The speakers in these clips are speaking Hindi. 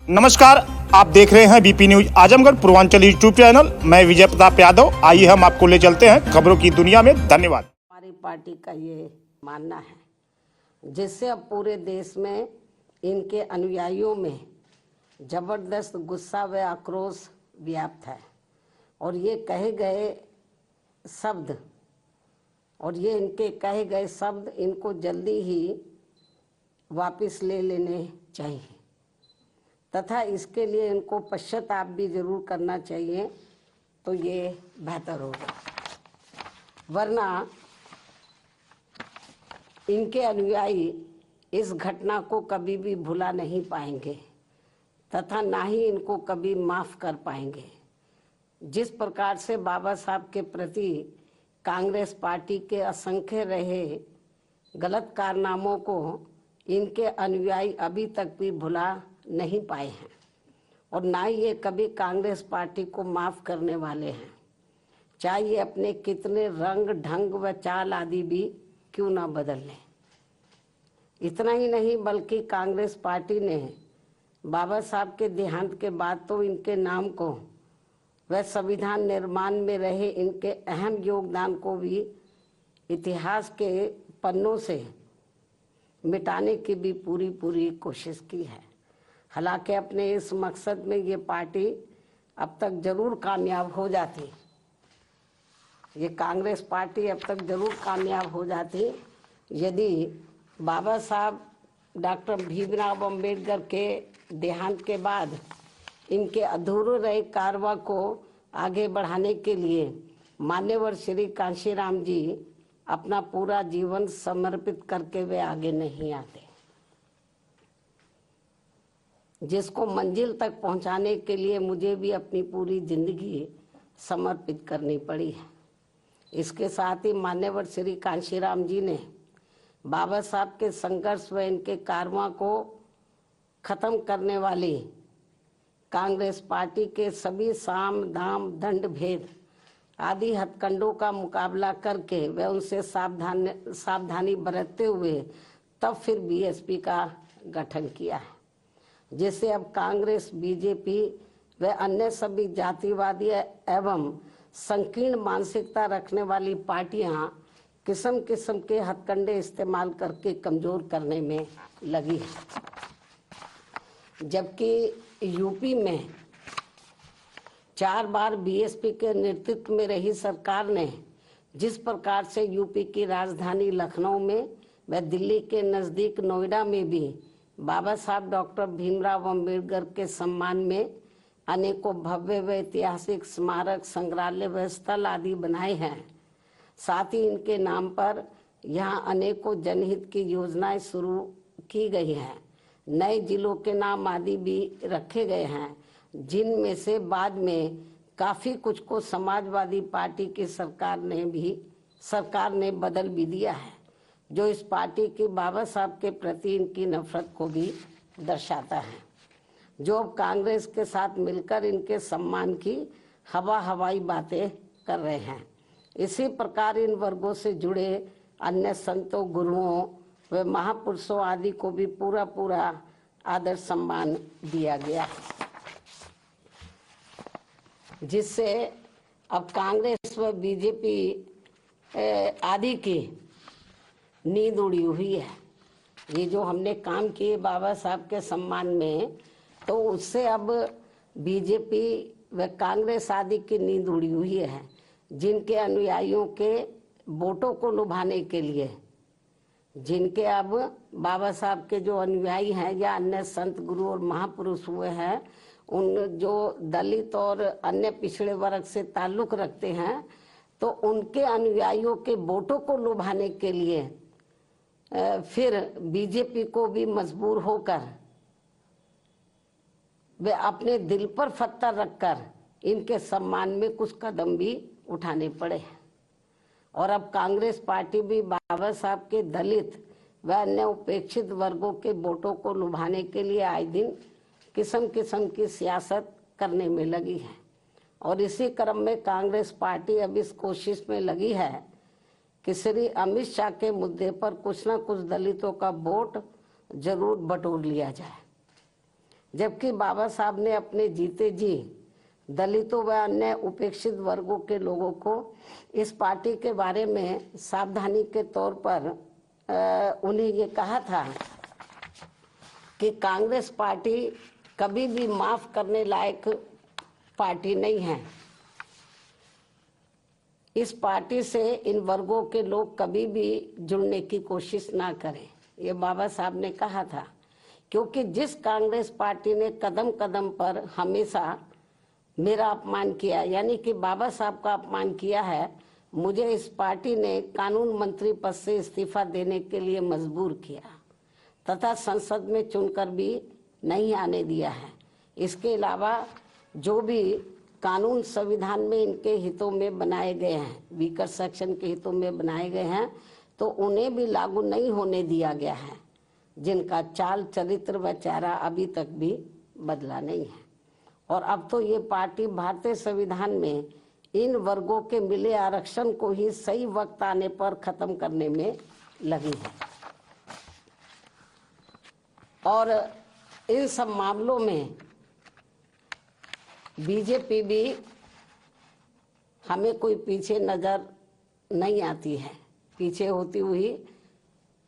नमस्कार, आप देख रहे हैं BP news Azamgarh Purvanchal YouTube channel. मैं विजय प्रताप यादव। आइए हम आपको ले चलते हैं खबरों की दुनिया में। धन्यवाद। हमारी पार्टी का ये मानना है जिससे अब पूरे देश में इनके अनुयायियों में जबरदस्त गुस्सा व आक्रोश व्याप्त है और ये इनके कहे गए शब्द इनको जल्दी ही वापस ले लेने चाहिए तथा इसके लिए इनको पश्चाताप भी जरूर करना चाहिए, तो ये बेहतर होगा। वरना इनके अनुयायी इस घटना को कभी भी भुला नहीं पाएंगे तथा ना ही इनको कभी माफ कर पाएंगे। जिस प्रकार से बाबा साहब के प्रति कांग्रेस पार्टी के असंख्य रहे गलत कारनामों को इनके अनुयायी अभी तक भी भुला नहीं पाए हैं और ना ही ये कभी कांग्रेस पार्टी को माफ करने वाले हैं, चाहे ये अपने कितने रंग ढंग व चाल आदि भी क्यों ना बदल लें। इतना ही नहीं बल्कि कांग्रेस पार्टी ने बाबा साहब के देहांत के बाद तो इनके नाम को व संविधान निर्माण में रहे इनके अहम योगदान को भी इतिहास के पन्नों से मिटाने की भी पूरी कोशिश की है। हालांकि अपने इस मकसद में ये पार्टी अब तक जरूर कामयाब हो जाती, ये कांग्रेस पार्टी अब तक जरूर कामयाब हो जाती यदि बाबा साहब डॉक्टर भीमराव अंबेडकर के देहांत के बाद इनके अधूरे रहे कारवां को आगे बढ़ाने के लिए मान्यवर श्री कांशीराम जी अपना पूरा जीवन समर्पित करके वे आगे नहीं आते, जिसको मंजिल तक पहुंचाने के लिए मुझे भी अपनी पूरी जिंदगी समर्पित करनी पड़ी है। इसके साथ ही मान्यवर श्री कांशीराम जी ने बाबा साहब के संघर्ष व इनके कारवां को खत्म करने वाली कांग्रेस पार्टी के सभी साम दाम दंड भेद आदि हथकंडों का मुकाबला करके व उनसे सावधानी बरतते हुए तब फिर बीएसपी का गठन किया है, जिससे अब कांग्रेस, बीजेपी व अन्य सभी जातिवादी एवं संकीर्ण मानसिकता रखने वाली पार्टियां किस्म किस्म के हथकंडे इस्तेमाल करके कमजोर करने में लगी है। जबकि यूपी में 4 बार बीएसपी के नेतृत्व में रही सरकार ने जिस प्रकार से यूपी की राजधानी लखनऊ में व दिल्ली के नज़दीक नोएडा में भी बाबा साहब डॉक्टर भीमराव अंबेडकर के सम्मान में अनेकों भव्य व ऐतिहासिक स्मारक, संग्रहालय व स्थल आदि बनाए हैं, साथ ही इनके नाम पर यहाँ अनेकों जनहित की योजनाएं शुरू की गई हैं। नए जिलों के नाम आदि भी रखे गए हैं, जिनमें से बाद में काफ़ी कुछ को समाजवादी पार्टी की सरकार ने बदल भी दिया है, जो इस पार्टी की बाबा साहब के प्रति इनकी नफरत को भी दर्शाता है, जो अब कांग्रेस के साथ मिलकर इनके सम्मान की हवाई बातें कर रहे हैं। इसी प्रकार इन वर्गों से जुड़े अन्य संतों, गुरुओं व महापुरुषों आदि को भी पूरा आदर सम्मान दिया गया है, जिससे अब कांग्रेस व बीजेपी आदि की नींद उड़ी हुई है। ये जो हमने काम किए बाबा साहब के सम्मान में, तो उससे अब बीजेपी व कांग्रेस आदि की नींद उड़ी हुई है, जिनके अनुयायियों के वोटों को लुभाने के लिए, जिनके अब बाबा साहब के जो अनुयायी हैं या अन्य संत, गुरु और महापुरुष हुए हैं, उन जो दलित और अन्य पिछड़े वर्ग से ताल्लुक रखते हैं, तो उनके अनुयायियों के वोटों को लुभाने के लिए फिर बीजेपी को भी मजबूर होकर वे अपने दिल पर पत्थर रखकर इनके सम्मान में कुछ कदम भी उठाने पड़े हैं। और अब कांग्रेस पार्टी भी बाबा साहब के दलित व अन्य उपेक्षित वर्गों के वोटों को लुभाने के लिए आए दिन किस्म की सियासत करने में लगी है। और इसी क्रम में कांग्रेस पार्टी अब इस कोशिश में लगी है कि श्री अमित शाह के मुद्दे पर कुछ न कुछ दलितों का वोट जरूर बटोर लिया जाए, जबकि बाबा साहब ने अपने जीते जी दलितों व अन्य उपेक्षित वर्गों के लोगों को इस पार्टी के बारे में सावधानी के तौर पर उन्हें ये कहा था कि कांग्रेस पार्टी कभी भी माफ करने लायक पार्टी नहीं है। इस पार्टी से इन वर्गों के लोग कभी भी जुड़ने की कोशिश ना करें, ये बाबा साहब ने कहा था। क्योंकि जिस कांग्रेस पार्टी ने कदम कदम पर हमेशा मेरा अपमान किया, यानी कि बाबा साहब का अपमान किया है, मुझे इस पार्टी ने कानून मंत्री पद से इस्तीफा देने के लिए मजबूर किया तथा संसद में चुनकर भी नहीं आने दिया है। इसके अलावा जो भी कानून संविधान में इनके हितों में बनाए गए हैं, वीकर सेक्शन के हितों में बनाए गए हैं, तो उन्हें भी लागू नहीं होने दिया गया है, जिनका चाल चरित्र व चेहरा अभी तक भी बदला नहीं है। और अब तो ये पार्टी भारतीय संविधान में इन वर्गों के मिले आरक्षण को ही सही वक्त आने पर खत्म करने में लगी है। और इन सब मामलों में बीजेपी भी हमें कोई पीछे नजर नहीं आती है, पीछे होती हुई,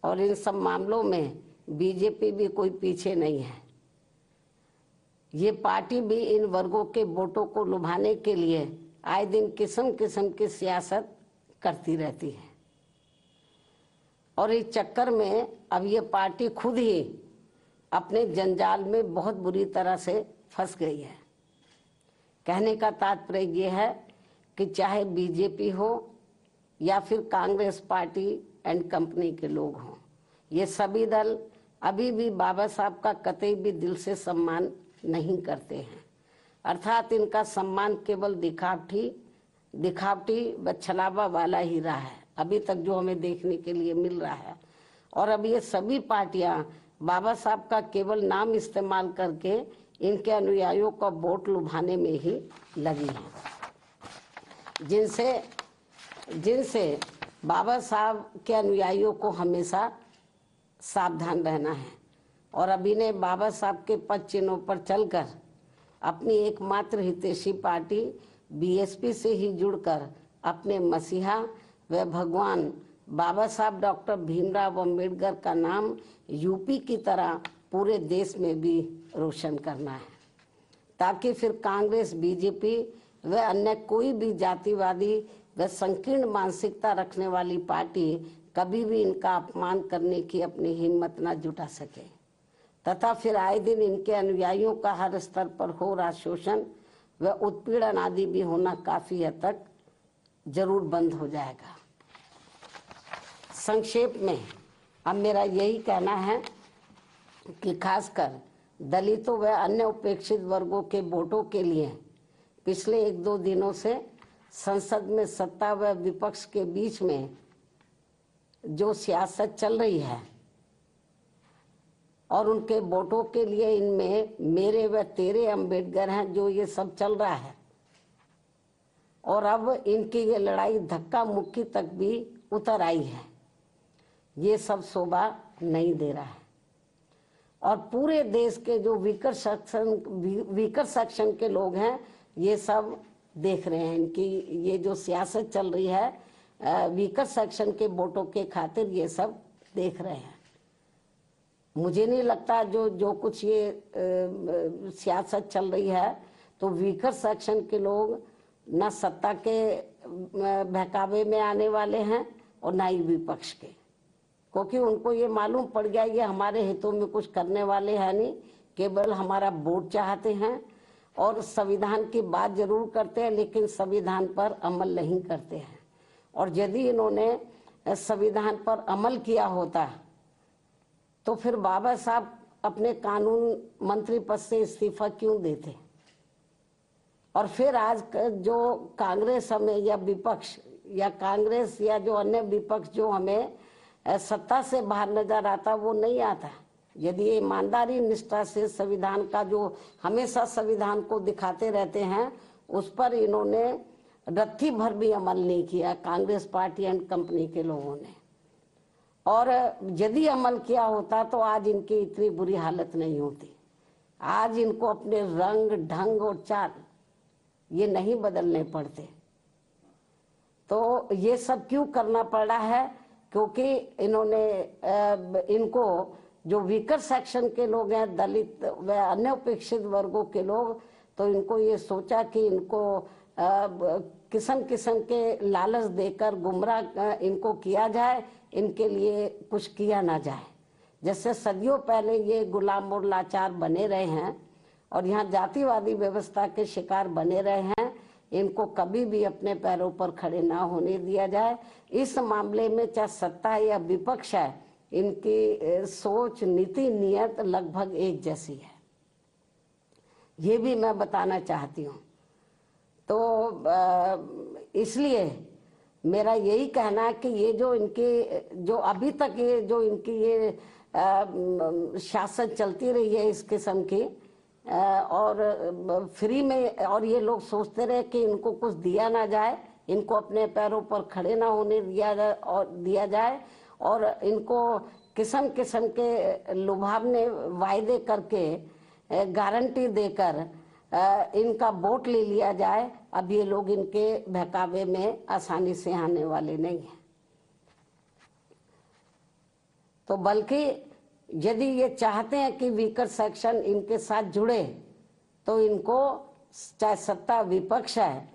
और इन सब मामलों में बीजेपी भी कोई पीछे नहीं है। ये पार्टी भी इन वर्गों के वोटों को लुभाने के लिए आए दिन किस्म किस्म की सियासत करती रहती है। और इस चक्कर में अब ये पार्टी खुद ही अपने जंजाल में बहुत बुरी तरह से फंस गई है। कहने का तात्पर्य ये है कि चाहे बीजेपी हो या फिर कांग्रेस पार्टी एंड कंपनी के लोग हों, ये सभी दल अभी भी बाबा साहब का कतई भी दिल से सम्मान नहीं करते हैं। अर्थात इनका सम्मान केवल दिखावटी व छलावा वाला ही रहा है अभी तक, जो हमें देखने के लिए मिल रहा है। और अब ये सभी पार्टियां बाबा साहब का केवल नाम इस्तेमाल करके इनके अनुयायियों का वोट लुभाने में ही लगी हैं, जिनसे बाबा साहब के अनुयायियों को हमेशा सावधान रहना है। और अभी ने बाबा साहब के पद चिन्हों पर चलकर अपनी एकमात्र हितैषी पार्टी बीएसपी से ही जुड़कर अपने मसीहा व भगवान बाबा साहब डॉक्टर भीमराव अम्बेडकर का नाम यूपी की तरह पूरे देश में भी रोशन करना है, ताकि फिर कांग्रेस, बीजेपी व अन्य कोई भी जातिवादी व संकीर्ण मानसिकता रखने वाली पार्टी कभी भी इनका अपमान करने की अपनी हिम्मत न जुटा सके, तथा फिर आए दिन इनके अनुयायियों का हर स्तर पर हो रहा शोषण व उत्पीड़न आदि भी होना काफी हद तक जरूर बंद हो जाएगा। संक्षेप में अब मेरा यही कहना है कि खासकर दलितों व अन्य उपेक्षित वर्गों के वोटों के लिए पिछले 1-2 दिनों से संसद में सत्ता व विपक्ष के बीच में जो सियासत चल रही है और उनके वोटों के लिए इनमें मेरे व तेरे अम्बेडकर हैं, जो ये सब चल रहा है, और अब इनकी ये लड़ाई धक्का मुक्की तक भी उतर आई है, ये सब शोभा नहीं दे रहा है। और पूरे देश के जो वीकर सेक्शन के लोग हैं, ये सब देख रहे हैं इनकी ये जो सियासत चल रही है वीकर सेक्शन के वोटों के खातिर, ये सब देख रहे हैं। मुझे नहीं लगता जो कुछ ये सियासत चल रही है तो वीकर सेक्शन के लोग न सत्ता के बहकावे में आने वाले हैं और न ही विपक्ष के, क्योंकि उनको ये मालूम पड़ गया ये हमारे हितों में कुछ करने वाले हैं नहीं, केवल हमारा वोट चाहते हैं और संविधान की बात जरूर करते हैं लेकिन संविधान पर अमल नहीं करते हैं। और यदि इन्होंने संविधान पर अमल किया होता तो फिर बाबा साहब अपने कानून मंत्री पद से इस्तीफा क्यों देते? और फिर आज जो कांग्रेस हमें या विपक्ष या कांग्रेस या जो अन्य विपक्ष जो हमें सत्ता से बाहर नजर आता, वो नहीं आता। यदि ये ईमानदारी निष्ठा से संविधान का जो हमेशा संविधान को दिखाते रहते हैं उस पर इन्होंने रत्ती भर भी अमल नहीं किया, कांग्रेस पार्टी एंड कंपनी के लोगों ने। और यदि अमल किया होता तो आज इनकी इतनी बुरी हालत नहीं होती। आज इनको अपने रंग ढंग और चाल ये नहीं बदलने पड़ते। तो ये सब क्यों करना पड़ा है? क्योंकि इन्होंने इनको जो वीकर सेक्शन के लोग हैं, दलित व अन्य उपेक्षित वर्गों के लोग, तो इनको ये सोचा कि इनको किस्म किस्म के लालच देकर गुमराह इनको किया जाए, इनके लिए कुछ किया ना जाए। जैसे सदियों पहले ये गुलाम और लाचार बने रहे हैं और यहाँ जातिवादी व्यवस्था के शिकार बने रहे हैं, इनको कभी भी अपने पैरों पर खड़े ना होने दिया जाए। इस मामले में चाहे सत्ता या विपक्ष है, इनकी सोच, नीति, नियत लगभग एक जैसी है, ये भी मैं बताना चाहती हूँ। तो इसलिए मेरा यही कहना है कि ये जो इनकी जो अभी तक ये जो इनकी ये शासन चलती रही है इस किस्म की, और फ्री में, और ये लोग सोचते रहे कि इनको कुछ दिया ना जाए, इनको अपने पैरों पर खड़े ना होने दिया जाए और इनको किस्म किस्म के लुभावने वायदे करके, गारंटी देकर इनका वोट ले लिया जाए। अब ये लोग इनके बहकावे में आसानी से आने वाले नहीं हैं। तो बल्कि यदि ये चाहते हैं कि वीकर सेक्शन इनके साथ जुड़े, तो इनको, चाहे सत्ता विपक्ष है,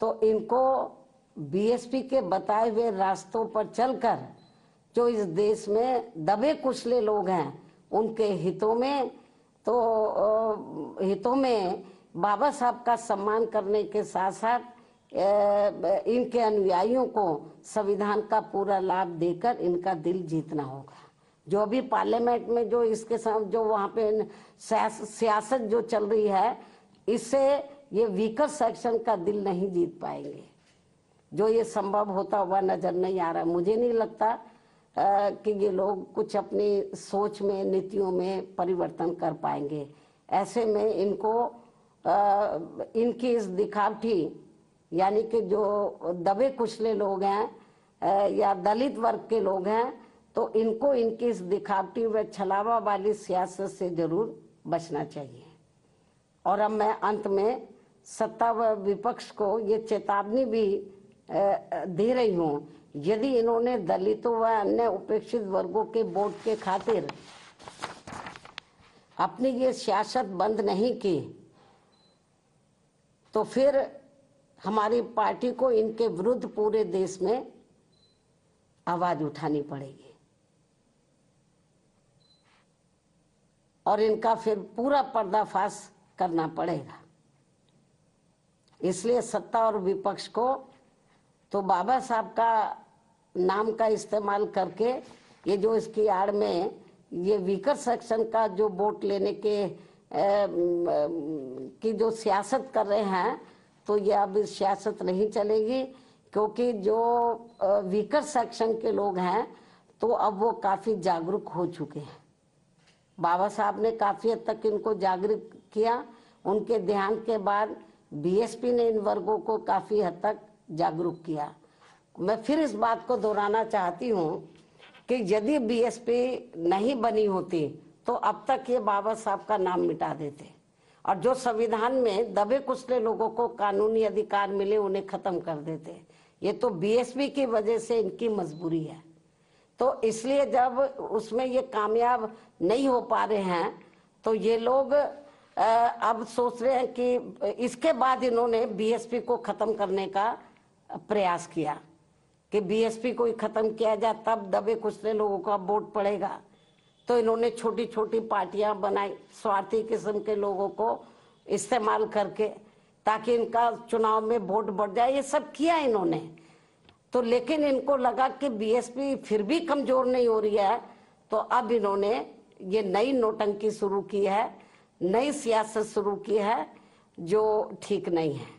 तो इनको बीएसपी के बताए हुए रास्तों पर चलकर जो इस देश में दबे कुचले लोग हैं उनके हितों में बाबा साहब का सम्मान करने के साथ साथ इनके अनुयायियों को संविधान का पूरा लाभ देकर इनका दिल जीतना होगा। जो अभी पार्लियामेंट में जो इसके साथ जो वहाँ पे सियासत जो चल रही है, इससे ये वीकर सेक्शन का दिल नहीं जीत पाएंगे। जो ये संभव होता हुआ नजर नहीं आ रहा। मुझे नहीं लगता कि ये लोग कुछ अपनी सोच में, नीतियों में परिवर्तन कर पाएंगे। ऐसे में इनको इनकी इस दिखावटी, यानी कि जो दबे कुचले लोग हैं या दलित वर्ग के लोग हैं, तो इनको इनकी इस दिखावटी व छलावा वाली सियासत से जरूर बचना चाहिए। और अब मैं अंत में सत्ता व विपक्ष को ये चेतावनी भी दे रही हूँ, यदि इन्होंने दलितों व अन्य उपेक्षित वर्गों के वोट के खातिर अपनी ये सियासत बंद नहीं की, तो फिर हमारी पार्टी को इनके विरुद्ध पूरे देश में आवाज उठानी पड़ेगी और इनका फिर पूरा पर्दाफाश करना पड़ेगा। इसलिए सत्ता और विपक्ष को तो बाबा साहब का नाम का इस्तेमाल करके ये जो इसकी आड़ में ये वीकर सेक्शन का जो वोट लेने के की जो सियासत कर रहे हैं, तो ये अब सियासत नहीं चलेगी। क्योंकि जो वीकर सेक्शन के लोग हैं तो अब वो काफी जागरूक हो चुके हैं। बाबा साहब ने काफी हद तक इनको जागरूक किया। उनके ध्यान के बाद बीएसपी ने इन वर्गों को काफी हद तक जागरूक किया। मैं फिर इस बात को दोहराना चाहती हूँ कि यदि बीएसपी नहीं बनी होती तो अब तक ये बाबा साहब का नाम मिटा देते, और जो संविधान में दबे कुचले लोगों को कानूनी अधिकार मिले उन्हें खत्म कर देते। ये तो बीएसपी की वजह से इनकी मजबूरी है। तो इसलिए जब उसमें ये कामयाब नहीं हो पा रहे हैं, तो ये लोग अब सोच रहे हैं कि इसके बाद इन्होंने बीएसपी को खत्म करने का प्रयास किया कि बीएसपी को ही खत्म किया जाए, तब दबे कुचले लोगों का वोट पड़ेगा। तो इन्होंने छोटी छोटी पार्टियां बनाई स्वार्थी किस्म के लोगों को इस्तेमाल करके, ताकि इनका चुनाव में वोट बढ़ जाए। ये सब किया इन्होंने। तो लेकिन इनको लगा कि बीएसपी फिर भी कमजोर नहीं हो रही है, तो अब इन्होंने ये नई नौटंकी शुरू की है, नई सियासत शुरू की है जो ठीक नहीं है।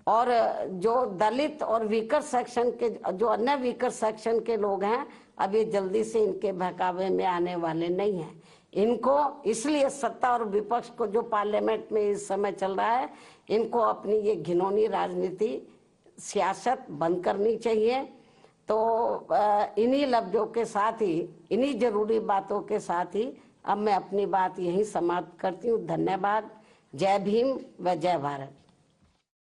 और जो दलित और वीकर सेक्शन के, जो अन्य वीकर सेक्शन के लोग हैं, अब ये जल्दी से इनके बहकावे में आने वाले नहीं हैं। इनको इसलिए सत्ता और विपक्ष को जो पार्लियामेंट में इस समय चल रहा है, इनको अपनी ये घिनौनी राजनीति सियासत बंद करनी चाहिए। तो इन्हीं लफ्जों के साथ ही, इन्हीं जरूरी बातों के साथ ही अब मैं अपनी बात यहीं समाप्त करती हूँ। धन्यवाद। जय भीम व जय भारत।